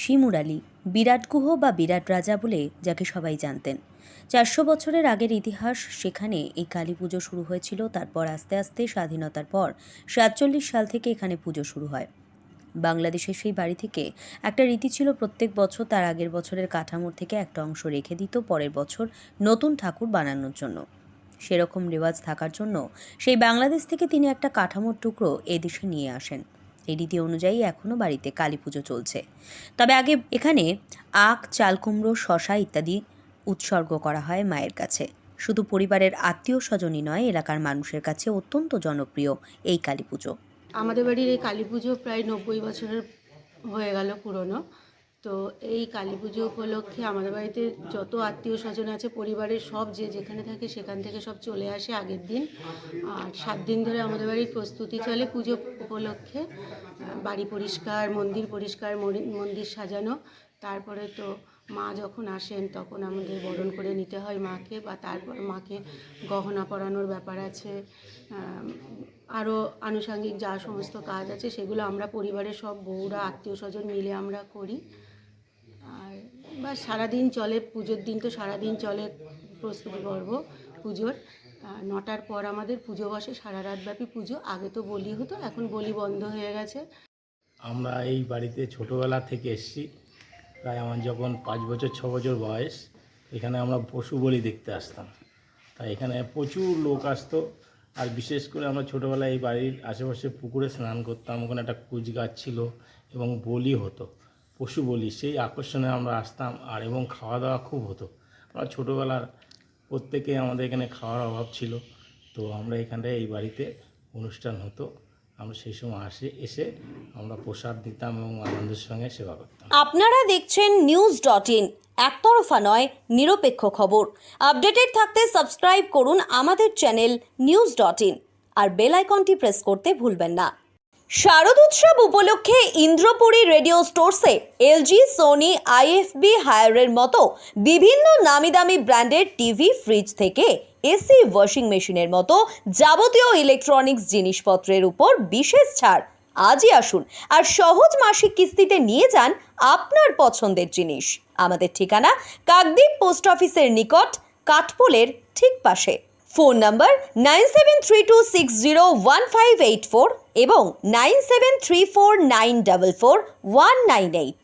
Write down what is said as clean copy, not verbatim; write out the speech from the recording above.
শিমুরালী বিরাটগুহ বা বিরাট রাজা বলে যাকে সবাই জানতেন। 400 বছরের আগের ইতিহাস সেখানে। এই কালী পুজো শুরু হয়েছিল, তারপর আস্তে আস্তে স্বাধীনতার পর 47 সাল থেকে এখানে পুজো শুরু হয়। বাংলাদেশের সেই বাড়ি থেকে একটা রীতি ছিল, প্রত্যেক বছর তার আগের বছরের কাঠামোর থেকে একটা অংশ রেখে দিত পরের বছর নতুন ঠাকুর বানানোর জন্য। সেরকম রেওয়াজ থাকার জন্য সেই বাংলাদেশ থেকে তিনি একটা কাঠামোর টুকরো এদেশে নিয়ে আসেন। এই রীতি অনুযায়ী এখনও বাড়িতে কালী পুজো চলছে। তবে আগে এখানে আখ, চাল কুমড়ো, শশা ইত্যাদি উৎসর্গ করা হয় মায়ের কাছে। শুধু পরিবারের আত্মীয় স্বজনই নয়, এলাকার মানুষের কাছে অত্যন্ত জনপ্রিয় এই কালী পুজো। আমাদের বাড়ির এই কালী পুজো প্রায় 90 বছরের হয়ে গেল পুরনো। তো এই কালী পুজো উপলক্ষে আমাদের বাড়িতে যত আত্মীয় স্বজন আছে, পরিবারের সব যে যেখানে থাকে সেখান থেকে সব চলে আসে আগের দিন। আর 7 দিন ধরে আমাদের বাড়ির প্রস্তুতি চলে পুজো উপলক্ষে। বাড়ি পরিষ্কার, মন্দির পরিষ্কার, মন্দির সাজানো। তারপরে তো মা যখন আসেন তখন আমাদের বরণ করে নিতে হয় মাকে, বা তারপর মাকে গহনা পরানোর ব্যাপার আছে। আরও আনুষঙ্গিক যা সমস্ত কাজ আছে সেগুলো আমরা পরিবারের সব বউরা, আত্মীয় স্বজন মিলে আমরা করি। আর বা সারাদিন চলে, পুজোর দিন তো সারাদিন চলে প্রস্তুতি পর্ব পুজোর। 9টার পর আমাদের পুজো বসে, সারা রাতব্যাপী পুজো। আগে তো বলি হতো, এখন বলি বন্ধ হয়ে গেছে। আমরা এই বাড়িতে ছোটোবেলা থেকে এসেছি। প্রায় আমার যখন 5 বছর 6 বছর বয়স, এখানে আমরা পশু বলি দেখতে আসতাম। তাই এখানে প্রচুর লোক আসতো। আর বিশেষ করে আমরা ছোটোবেলায় এই বাড়ির আশেপাশে পুকুরে স্নান করতাম। ওখানে একটা কুচ গাছ ছিল এবং বলি হতো, পশু বলি। সেই আকর্ষণে আমরা আসতাম। আর এবং খাওয়া দাওয়া খুব হতো। আমরা ছোটোবেলার প্রত্যেকে আমাদের এখানে খাওয়ার অভাব ছিল, তো আমরা এখানে এই বাড়িতে অনুষ্ঠান হতো, আমরা সেই সময় এসে আমরা প্রসাদ দিতাম এবং আনন্দের সঙ্গে সেবা করতাম। আপনারা দেখছেন news.in, একতরফা নয়, নিরপেক্ষ খবর। আপডেটেড থাকতে সাবস্ক্রাইব করুন আমাদের চ্যানেল news.in আর বেল আইকনটি প্রেস করতে ভুলবেন না। শারদোৎসব উপলক্ষে ইন্দ্রপুরী রেডিও স্টোরসে এলজি, সোনি, আইএফবি, হায়ারের মতো বিভিন্ন নামি দামি ব্র্যান্ডের টিভি, ফ্রিজ থেকে এসি, ওয়াশিং মেশিনের মতো যাবতীয় ইলেকট্রনিক্স জিনিসপত্রের উপর বিশেষ ছাড়। আজই আসুন আর সহজ মাসিক কিস্তিতে নিয়ে যান আপনার পছন্দের জিনিস। আমাদের ঠিকানা কাকদ্বীপ পোস্ট অফিসের নিকট, কাঠপোলের ঠিক পাশে। ফোন নম্বর 9732601584 এবং 9734944198।